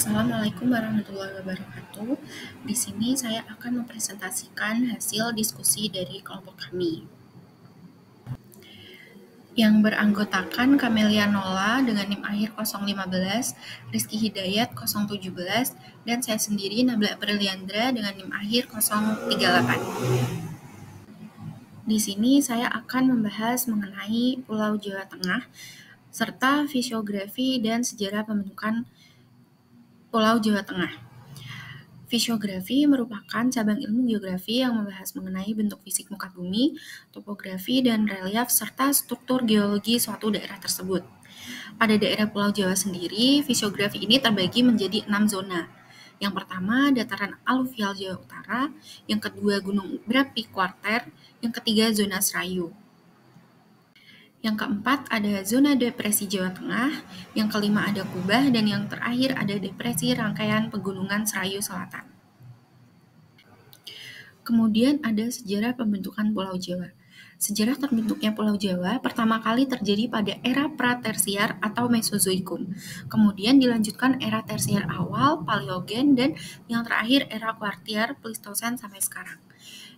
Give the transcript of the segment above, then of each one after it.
Assalamualaikum warahmatullahi wabarakatuh. Di sini saya akan mempresentasikan hasil diskusi dari kelompok kami. Yang beranggotakan Camelia Nola dengan NIM akhir 015, Rizky Hidayat 017, dan saya sendiri Nabila Apriliandra dengan NIM akhir 038. Di sini saya akan membahas mengenai Pulau Jawa Tengah serta fisiografi dan sejarah pembentukan Pulau Jawa Tengah. Fisiografi merupakan cabang ilmu geografi yang membahas mengenai bentuk fisik muka bumi, topografi dan relief, serta struktur geologi suatu daerah tersebut. Pada daerah Pulau Jawa sendiri, fisiografi ini terbagi menjadi 6 zona. Yang pertama, dataran aluvial Jawa Utara, yang kedua, gunung berapi kuarter, yang ketiga, zona Serayu. Yang keempat, ada zona depresi Jawa Tengah, yang kelima ada Kubah, dan yang terakhir ada depresi rangkaian pegunungan Serayu Selatan. Kemudian ada sejarah pembentukan Pulau Jawa. Sejarah terbentuknya Pulau Jawa pertama kali terjadi pada era Pratersier atau Mesozoikum. Kemudian dilanjutkan era Tersier awal, Paleogen, dan yang terakhir era Kuartier, Pleistosen sampai sekarang.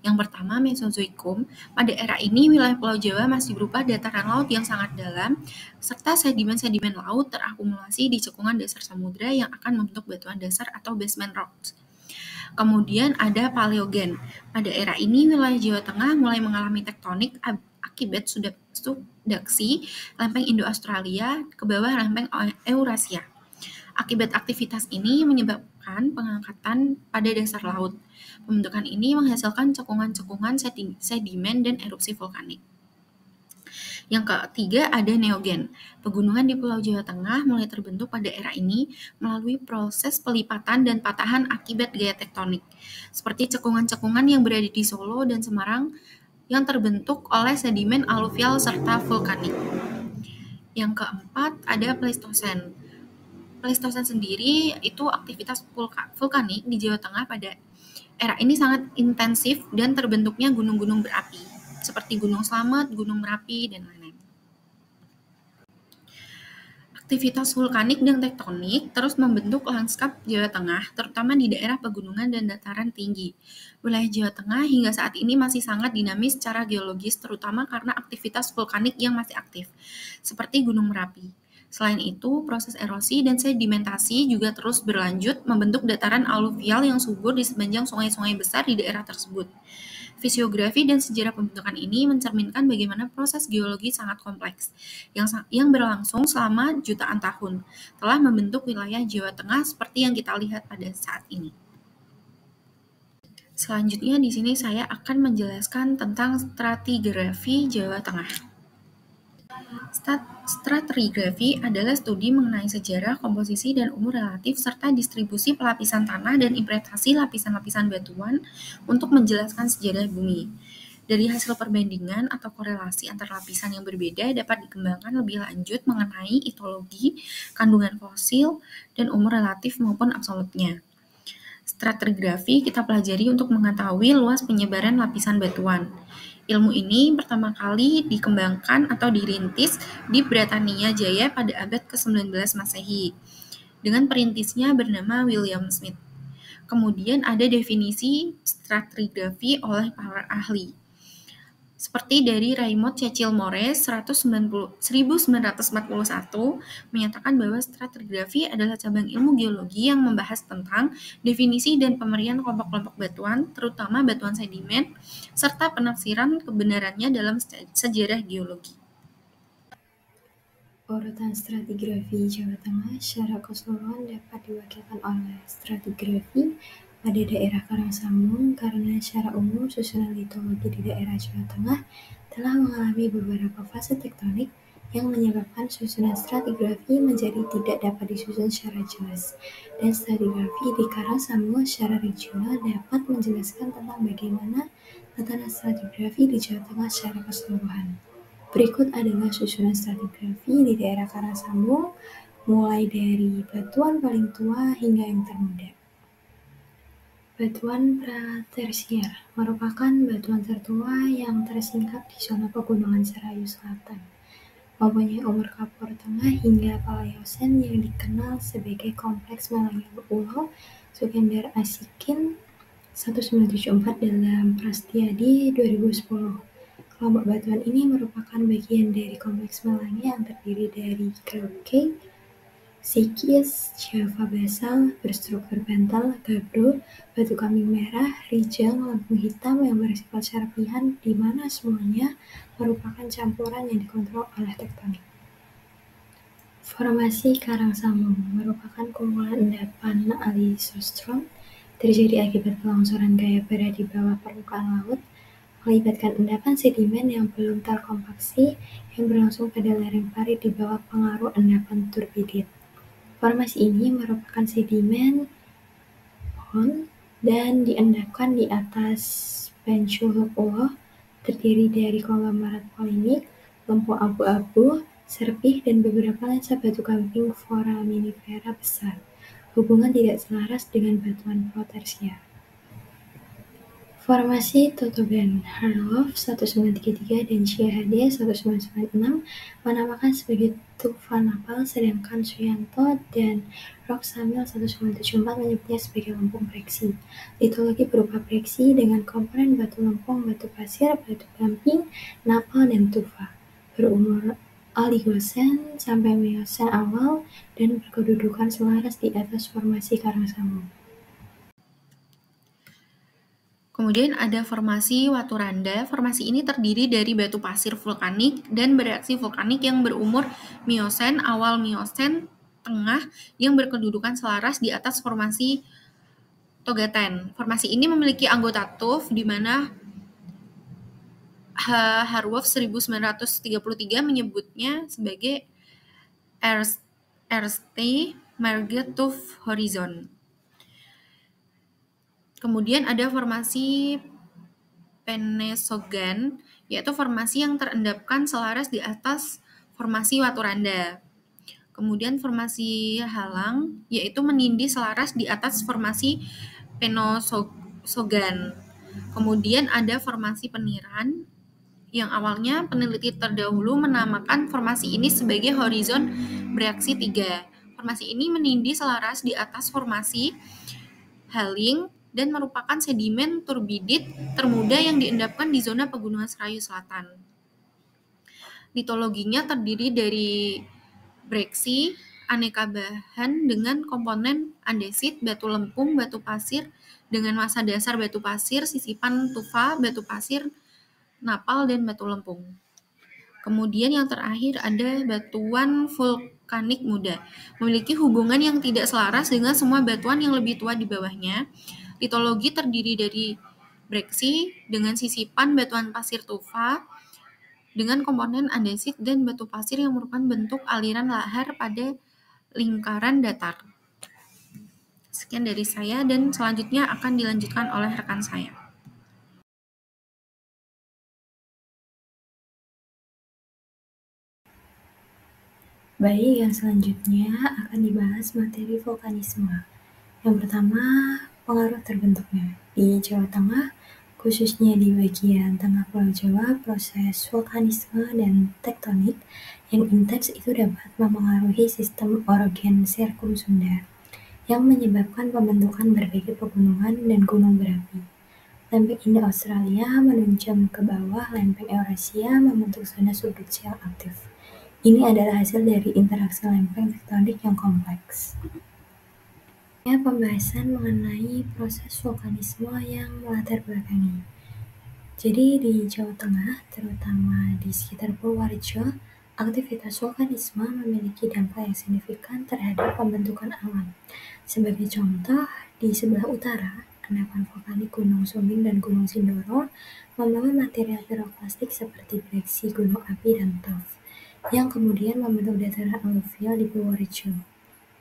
Yang pertama, Mesozoikum. Pada era ini, wilayah Pulau Jawa masih berupa dataran laut yang sangat dalam, serta sedimen-sedimen laut terakumulasi di cekungan dasar samudra yang akan membentuk batuan dasar atau basement rocks. Kemudian ada Paleogen. Pada era ini, wilayah Jawa Tengah mulai mengalami tektonik akibat subduksi lempeng Indo-Australia ke bawah lempeng Eurasia. Akibat aktivitas ini menyebabkan pengangkatan pada dasar laut. Pembentukan ini menghasilkan cekungan-cekungan sedimen dan erupsi vulkanik. Yang ketiga ada Neogen. Pegunungan di Pulau Jawa Tengah mulai terbentuk pada era ini melalui proses pelipatan dan patahan akibat gaya tektonik, seperti cekungan-cekungan yang berada di Solo dan Semarang yang terbentuk oleh sedimen aluvial serta vulkanik. Yang keempat ada Pleistosen. Pleistosen sendiri itu aktivitas vulkanik di Jawa Tengah pada era ini sangat intensif dan terbentuknya gunung-gunung berapi, seperti Gunung Slamet, Gunung Merapi, dan lain-lain. Aktivitas vulkanik dan tektonik terus membentuk lanskap Jawa Tengah, terutama di daerah pegunungan dan dataran tinggi. Wilayah Jawa Tengah hingga saat ini masih sangat dinamis secara geologis, terutama karena aktivitas vulkanik yang masih aktif, seperti Gunung Merapi. Selain itu, proses erosi dan sedimentasi juga terus berlanjut, membentuk dataran aluvial yang subur di sepanjang sungai-sungai besar di daerah tersebut. Fisiografi dan sejarah pembentukan ini mencerminkan bagaimana proses geologi sangat kompleks yang berlangsung selama jutaan tahun telah membentuk wilayah Jawa Tengah seperti yang kita lihat pada saat ini. Selanjutnya di sini saya akan menjelaskan tentang stratigrafi Jawa Tengah. Stratigrafi adalah studi mengenai sejarah, komposisi, dan umur relatif serta distribusi pelapisan tanah dan implementasi lapisan-lapisan batuan untuk menjelaskan sejarah bumi. Dari hasil perbandingan atau korelasi antar lapisan yang berbeda dapat dikembangkan lebih lanjut mengenai etologi, kandungan fosil, dan umur relatif maupun absolutnya. Stratigrafi kita pelajari untuk mengetahui luas penyebaran lapisan batuan. Ilmu ini pertama kali dikembangkan atau dirintis di Britania Jaya pada abad ke-19 Masehi dengan perintisnya bernama William Smith. Kemudian ada definisi stratigrafi oleh para ahli. Seperti dari Raymond Cecil Mores 1941 menyatakan bahwa stratigrafi adalah cabang ilmu geologi yang membahas tentang definisi dan pemberian kelompok-kelompok batuan, terutama batuan sedimen, serta penafsiran kebenarannya dalam sejarah geologi. Urutan stratigrafi Jawa Tengah secara keseluruhan dapat diwakilkan oleh stratigrafi pada daerah Karangsambung karena secara umum susunan litologi di daerah Jawa Tengah telah mengalami beberapa fase tektonik yang menyebabkan susunan stratigrafi menjadi tidak dapat disusun secara jelas, dan stratigrafi di Karangsambung secara regional dapat menjelaskan tentang bagaimana tatanan stratigrafi di Jawa Tengah secara keseluruhan. Berikut adalah susunan stratigrafi di daerah Karangsambung, mulai dari batuan paling tua hingga yang termuda. Batuan Pratersier merupakan batuan tertua yang tersingkap di zona pegunungan Serayu Selatan. mempunyai umur kapur tengah hingga Paleosen yang dikenal sebagai kompleks Malangir Ulo Sukendar Asikin 1974 dalam Prastiadi 2010. Kelompok batuan ini merupakan bagian dari kompleks Malangir yang terdiri dari Krauke, Sikis, Java Basal, berstruktur bantal, Gabbro, batu kambing merah, Rijang, lempung hitam yang bersifat serpihan di mana semuanya merupakan campuran yang dikontrol oleh tektonik. Formasi karang sambung merupakan kumpulan endapan alisostrom terjadi akibat pelongsoran gaya berat di bawah permukaan laut, melibatkan endapan sedimen yang belum terkompaksi yang berlangsung pada lereng parit di bawah pengaruh endapan turbidit. Formasi ini merupakan sedimen pond dan diendapkan di atas Benchuhuk Ulo, terdiri dari konglomerat polinik, lempu abu-abu, serpih, dan beberapa lensa batu gamping foraminifera besar. Hubungan tidak selaras dengan batuan protersier. Formasi Totogan Harloff 1933 dan Chiahade 1996 menamakan sebagai tufa napal, sedangkan Suyanto dan Roxamil 1974 menyebutnya sebagai lempung breksi. Litologi berupa breksi dengan komponen batu lempung, batu pasir, batu gamping, napal, dan tufa. Berumur Oligosen sampai Meosen awal dan berkedudukan selaras di atas formasi karang sambung. Kemudian ada formasi Waturanda. Formasi ini terdiri dari batu pasir vulkanik dan bereaksi vulkanik yang berumur Miosen, awal Miosen, tengah yang berkedudukan selaras di atas formasi Togaten. Formasi ini memiliki anggota tuff di mana Harloff 1933 menyebutnya sebagai Erste Merge Tuff Horizon. Kemudian ada formasi Penesogan, yaitu formasi yang terendapkan selaras di atas formasi Waturanda. Kemudian formasi Halang, yaitu menindih selaras di atas formasi Penosogan. Kemudian ada formasi Peniran, yang awalnya peneliti terdahulu menamakan formasi ini sebagai horizon bereaksi 3. Formasi ini menindih selaras di atas formasi Haling dan merupakan sedimen turbidit termuda yang diendapkan di zona pegunungan Serayu Selatan. Litologinya terdiri dari breksi, aneka bahan dengan komponen andesit, batu lempung, batu pasir dengan massa dasar batu pasir, sisipan tufa, batu pasir, napal, dan batu lempung. Kemudian yang terakhir ada batuan vulkanik muda, memiliki hubungan yang tidak selaras dengan semua batuan yang lebih tua di bawahnya. Litologi terdiri dari breksi dengan sisipan batuan pasir tufa dengan komponen andesit dan batu pasir yang merupakan bentuk aliran lahar pada lingkaran datar. Sekian dari saya dan selanjutnya akan dilanjutkan oleh rekan saya. Baik, yang selanjutnya akan dibahas materi vulkanisme. Yang pertama, pengaruh terbentuknya. Di Jawa Tengah, khususnya di bagian tengah Pulau Jawa, proses vulkanisme dan tektonik yang intens itu dapat memengaruhi sistem orogen sirkum Sunda yang menyebabkan pembentukan berbagai pegunungan dan gunung berapi. Lempeng Indo-Australia menunjam ke bawah lempeng Eurasia membentuk zona subduksial aktif. Ini adalah hasil dari interaksi lempeng tektonik yang kompleks. Pembahasan mengenai proses vulkanisme yang melatar belakangi. Jadi di Jawa Tengah, terutama di sekitar Purworejo, aktivitas vulkanisme memiliki dampak yang signifikan terhadap pembentukan alam. Sebagai contoh, di sebelah utara, endapan vulkanik Gunung Sumbing dan Gunung Sindoro membawa material piroklastik seperti breksi, gunung api, dan tuff, yang kemudian membentuk dataran aluvial di Purworejo.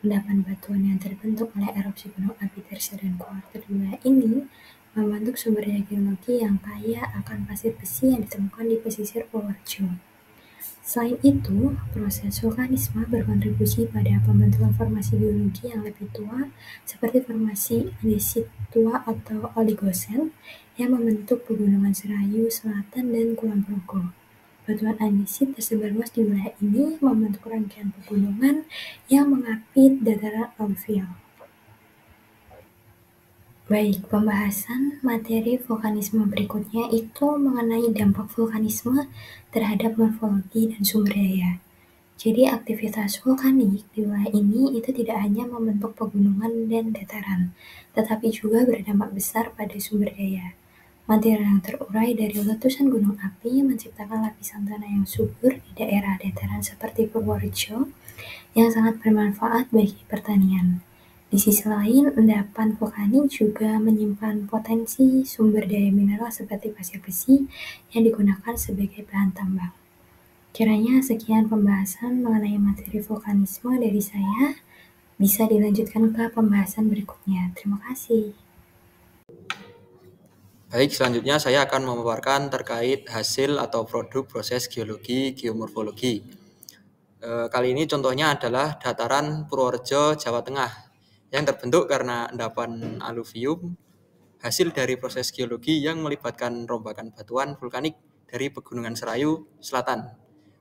Endapan batuan yang terbentuk oleh erupsi gunung api tersier dan kuarter di wilayah ini membentuk sumber daya geologi yang kaya akan pasir besi yang ditemukan di pesisir Purworejo. Selain itu, proses vulkanisme berkontribusi pada pembentukan formasi geologi yang lebih tua seperti formasi andesit tua atau Oligosen yang membentuk pegunungan Serayu Selatan dan Kulon Progo. batuan andesit tersebar luas di wilayah ini membentuk rangkaian pegunungan yang mengapit dataran aluvial. Baik, pembahasan materi vulkanisme berikutnya itu mengenai dampak vulkanisme terhadap morfologi dan sumber daya. Jadi aktivitas vulkanik di wilayah ini itu tidak hanya membentuk pegunungan dan dataran, tetapi juga berdampak besar pada sumber daya. Material yang terurai dari letusan gunung api menciptakan lapisan tanah yang subur di daerah dataran seperti Purworejo yang sangat bermanfaat bagi pertanian. Di sisi lain, endapan vulkanik juga menyimpan potensi sumber daya mineral seperti pasir besi yang digunakan sebagai bahan tambang. Kiranya sekian pembahasan mengenai materi vulkanisme dari saya. Bisa dilanjutkan ke pembahasan berikutnya. Terima kasih. Baik, selanjutnya saya akan memaparkan terkait hasil atau produk proses geologi geomorfologi. Kali ini contohnya adalah dataran Purworejo, Jawa Tengah yang terbentuk karena endapan aluvium hasil dari proses geologi yang melibatkan rombakan batuan vulkanik dari Pegunungan Serayu Selatan,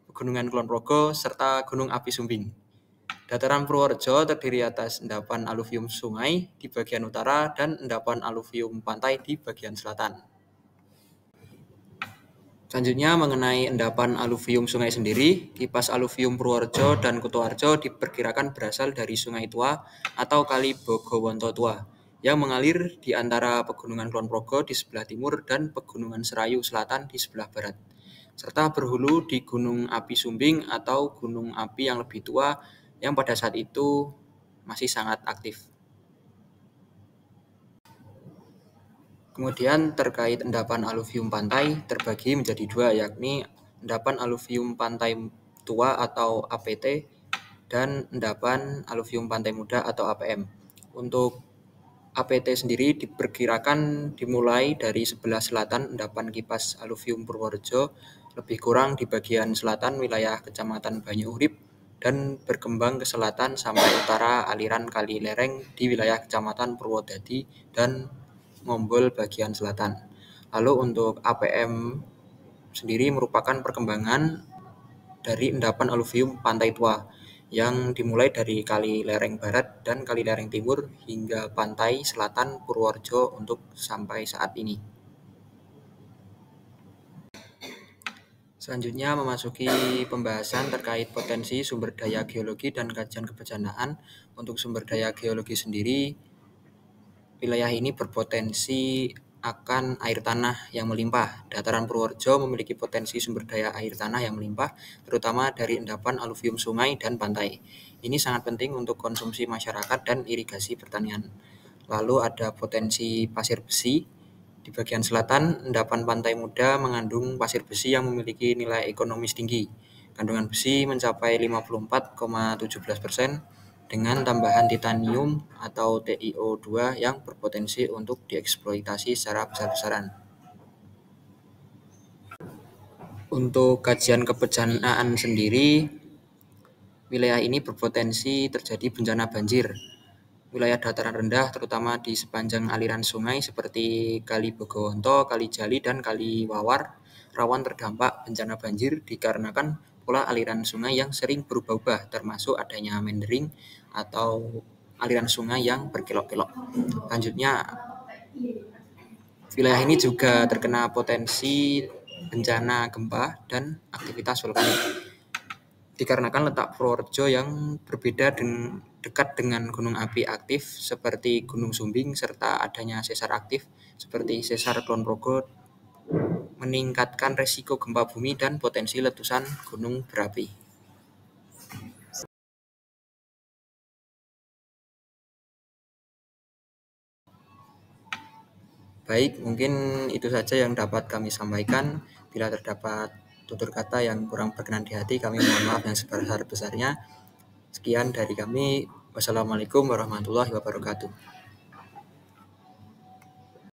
Pegunungan Kulon Progo, serta Gunung Api Sumbing. Dataran Purworejo terdiri atas endapan aluvium sungai di bagian utara dan endapan aluvium pantai di bagian selatan. Selanjutnya mengenai endapan aluvium sungai sendiri, kipas aluvium Purworejo dan Kutoarjo diperkirakan berasal dari Sungai Tua atau Kali Bogowonto Tua yang mengalir di antara Pegunungan Kulon Progo di sebelah timur dan Pegunungan Serayu Selatan di sebelah barat, serta berhulu di Gunung Api Sumbing atau gunung api yang lebih tua yang pada saat itu masih sangat aktif. Kemudian terkait endapan aluvium pantai terbagi menjadi dua, yakni endapan aluvium pantai tua atau APT dan endapan aluvium pantai muda atau APM. Untuk APT sendiri diperkirakan dimulai dari sebelah selatan endapan kipas aluvium Purworejo, lebih kurang di bagian selatan wilayah Kecamatan Banyu Urip, dan berkembang ke selatan sampai utara aliran Kali Lereng di wilayah Kecamatan Purwodadi dan Ngombol bagian selatan. Lalu untuk APM sendiri merupakan perkembangan dari endapan aluvium pantai tua yang dimulai dari Kali Lereng Barat dan Kali Lereng Timur hingga pantai selatan Purworejo untuk sampai saat ini. Selanjutnya memasuki pembahasan terkait potensi sumber daya geologi dan kajian kebencanaan. Untuk sumber daya geologi sendiri, wilayah ini berpotensi akan air tanah yang melimpah. Dataran Purworejo memiliki potensi sumber daya air tanah yang melimpah, terutama dari endapan aluvium sungai dan pantai. Ini sangat penting untuk konsumsi masyarakat dan irigasi pertanian. Lalu ada potensi pasir besi. Di bagian selatan, endapan pantai muda mengandung pasir besi yang memiliki nilai ekonomis tinggi. Kandungan besi mencapai 54,17%, dengan tambahan titanium atau TiO2 yang berpotensi untuk dieksploitasi secara besar-besaran. Untuk kajian kebencanaan sendiri, wilayah ini berpotensi terjadi bencana banjir. Wilayah dataran rendah terutama di sepanjang aliran sungai seperti Kali Bogowonto, Kali Jali, dan Kali Wawar rawan terdampak bencana banjir dikarenakan pola aliran sungai yang sering berubah-ubah, termasuk adanya meandering atau aliran sungai yang berkelok-kelok. Lanjutnya, wilayah ini juga terkena potensi bencana gempa dan aktivitas vulkanik dikarenakan letak Purworejo yang berbeda dekat dengan gunung api aktif seperti Gunung Sumbing, serta adanya sesar aktif seperti sesar Kulon Progo meningkatkan resiko gempa bumi dan potensi letusan gunung berapi. Baik, mungkin itu saja yang dapat kami sampaikan. Bila terdapat tutur kata yang kurang berkenan di hati, kami mohon maaf yang sebesar-besarnya. Sekian dari kami. Wassalamualaikum warahmatullahi wabarakatuh.